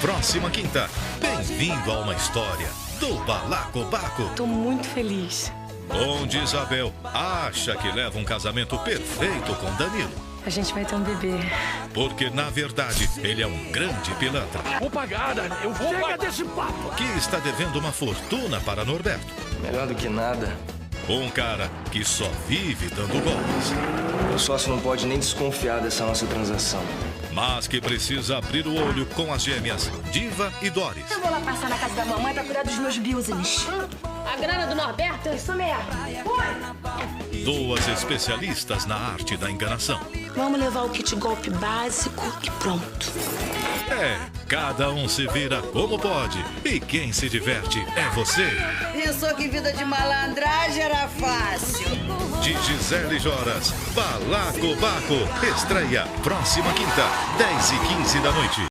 próxima quinta. Bem-vindo a uma história do Balacobaco. Tô muito feliz. Onde Isabel acha que leva um casamento perfeito com Danilo. A gente vai ter um bebê. Porque, na verdade, ele é um grande pilantra. Vou pagar, eu vou pagar desse papo. Que está devendo uma fortuna para Norberto. Melhor do que nada. Um cara que só vive dando golpes. O sócio não pode nem desconfiar dessa nossa transação. Mas que precisa abrir o olho com as gêmeas Diva e Doris. Eu vou lá passar na casa da mamãe pra cuidar dos meus business. A grana do Norberto? Isso mesmo. Oi! Duas especialistas na arte da enganação. Vamos levar o kit golpe básico e pronto. É, cada um se vira como pode. E quem se diverte é você. Pensou que vida de malandragem era fácil. De Gisele Joras, Balacobaco. Estreia próxima quinta, 10h15 da noite.